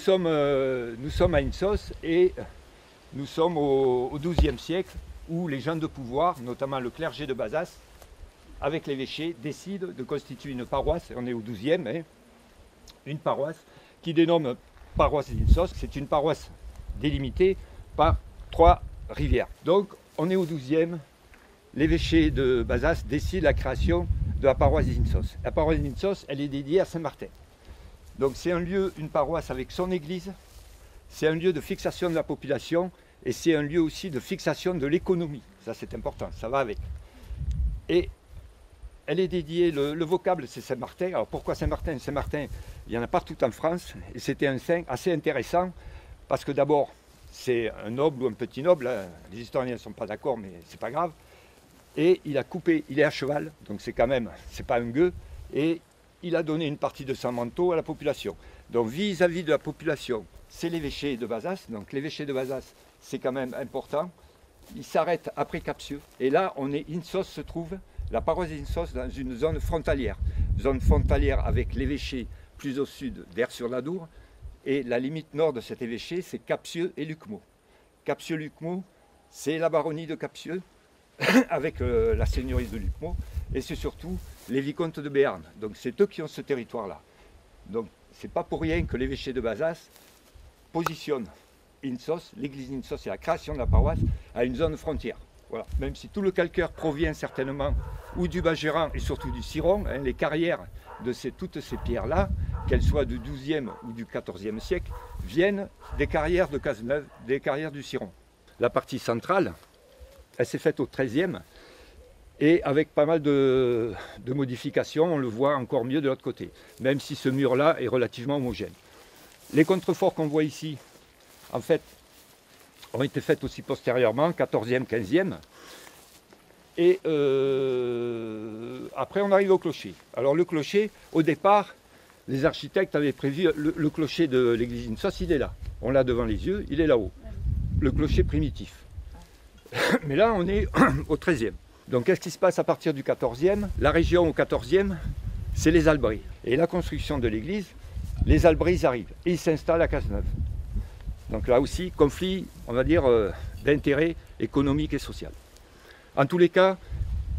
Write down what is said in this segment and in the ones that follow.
sommes à Insos et nous sommes au XIIe siècle où les gens de pouvoir, notamment le clergé de Bazas, avec l'évêché, décident de constituer une paroisse, on est au XIIe, hein, une paroisse qui dénomme paroisse d'Insos. C'est une paroisse délimitée par 3 rivières. Donc on est au XIIe, l'évêché de Bazas décide la création de la paroisse d'Insos. La paroisse d'Insos, elle est dédiée à Saint-Martin. Donc c'est un lieu, une paroisse avec son église, c'est un lieu de fixation de la population et c'est un lieu aussi de fixation de l'économie. Ça c'est important, ça va avec. Et elle est dédiée, le vocable c'est Saint-Martin. Alors pourquoi Saint-Martin? Saint-Martin, il y en a partout en France et c'était un saint assez intéressant parce que d'abord c'est un noble ou un petit noble, hein. Les historiens ne sont pas d'accord mais c'est pas grave. Et il a coupé, il est à cheval, donc c'est quand même, c'est pas un gueux, et il a donné une partie de son manteau à la population. Donc vis-à-vis de la population, c'est l'évêché de Bazas, donc l'évêché de Bazas c'est quand même important. Il s'arrête après Capsieux, et là Insos se trouve, la paroisse d'Insos dans une zone frontalière avec l'évêché plus au sud d'Aire-sur-l'Adour, et la limite nord de cet évêché c'est Capsieux et Lucmaux. Capsieux-Lucmaux, c'est la baronnie de Capsieux, avec la seigneurie de Lucmaux, et c'est surtout les vicomtes de Béarn. Donc c'est eux qui ont ce territoire-là. Donc c'est pas pour rien que l'évêché de Bazas positionne Insos, l'église d'Insos et la création de la paroisse à une zone frontière. Voilà. Même si tout le calcaire provient certainement ou du Bas-Gérant et surtout du Ciron, hein, les carrières de toutes ces pierres-là, qu'elles soient du XIIe ou du XIVe siècle, viennent des carrières de Cazeneuve, des carrières du Ciron. La partie centrale, elle s'est faite au XIIIe et avec pas mal de modifications, on le voit encore mieux de l'autre côté, même si ce mur-là est relativement homogène. Les contreforts qu'on voit ici, en fait, ont été faits aussi postérieurement, XIVe, XVe. Et après, on arrive au clocher. Alors le clocher, au départ, les architectes avaient prévu, le clocher de l'église d'Insos, il est là. On l'a devant les yeux, il est là-haut. Le clocher primitif. Mais là, on est au XIIIe. Donc, qu'est-ce qui se passe à partir du XIVe? La région au XIVe, c'est les Albris. Et la construction de l'église, les Albris arrivent. Et ils s'installent à Cazeneuve. Donc là aussi, conflit, on va dire, d'intérêt économique et social. En tous les cas,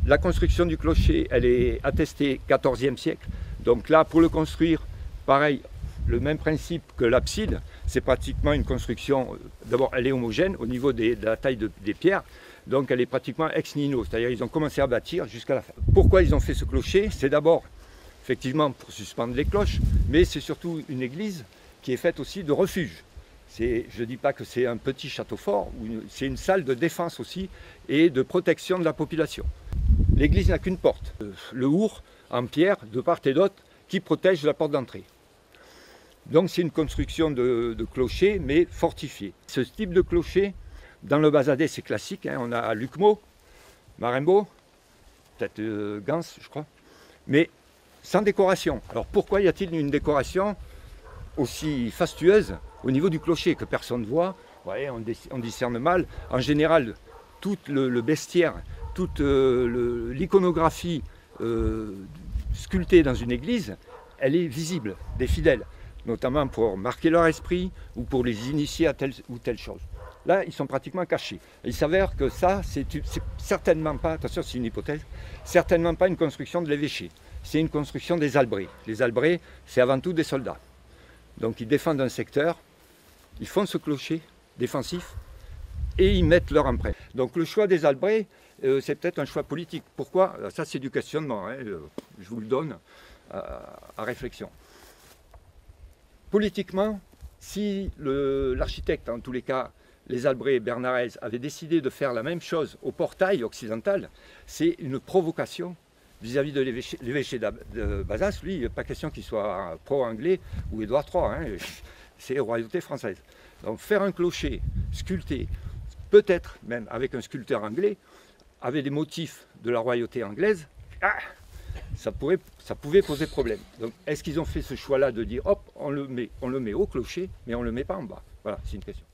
la construction du clocher, elle est attestée XIVe siècle. Donc là, pour le construire, pareil, le même principe que l'abside, c'est pratiquement une construction, d'abord elle est homogène au niveau de la taille des pierres, donc elle est pratiquement ex nihilo, c'est-à-dire ils ont commencé à bâtir jusqu'à la fin. Pourquoi ils ont fait ce clocher? C'est d'abord effectivement pour suspendre les cloches, mais c'est surtout une église qui est faite aussi de refuge. Je ne dis pas que c'est un petit château fort, c'est une salle de défense aussi et de protection de la population. L'église n'a qu'une porte, le our en pierre de part et d'autre qui protège la porte d'entrée. Donc c'est une construction de clocher, mais fortifié. Ce type de clocher, dans le Bazadais, c'est classique. Hein, on a Lucmaux, Marimbaud, peut-être Gans, je crois, mais sans décoration. Alors pourquoi y a-t-il une décoration aussi fastueuse au niveau du clocher que personne ne voit? Ouais, on discerne mal. En général, tout le bestiaire, toute l'iconographie sculptée dans une église, elle est visible des fidèles, notamment pour marquer leur esprit ou pour les initier à telle ou telle chose. Là, ils sont pratiquement cachés. Il s'avère que ça, c'est certainement pas, attention, c'est une hypothèse, certainement pas une construction de l'évêché. C'est une construction des Albrais. Les Albrais, c'est avant tout des soldats. Donc ils défendent un secteur, ils font ce clocher défensif et ils mettent leur empreinte. Donc le choix des Albrais, c'est peut-être un choix politique. Pourquoi? Ça, c'est du questionnement, hein, je vous le donne à réflexion. Politiquement, si l'architecte, en tous les cas, les Albrais et Bernarès, avaient décidé de faire la même chose au portail occidental, c'est une provocation vis-à-vis de l'évêché de Bazas. Lui, il n'est pas question qu'il soit pro-anglais ou Édouard III, hein, c'est royauté française. Donc faire un clocher sculpté, peut-être même avec un sculpteur anglais, avec des motifs de la royauté anglaise, ça pouvait poser problème. Donc est-ce qu'ils ont fait ce choix-là de dire hop, on le met au clocher, mais on ne le met pas en bas? Voilà, c'est une question.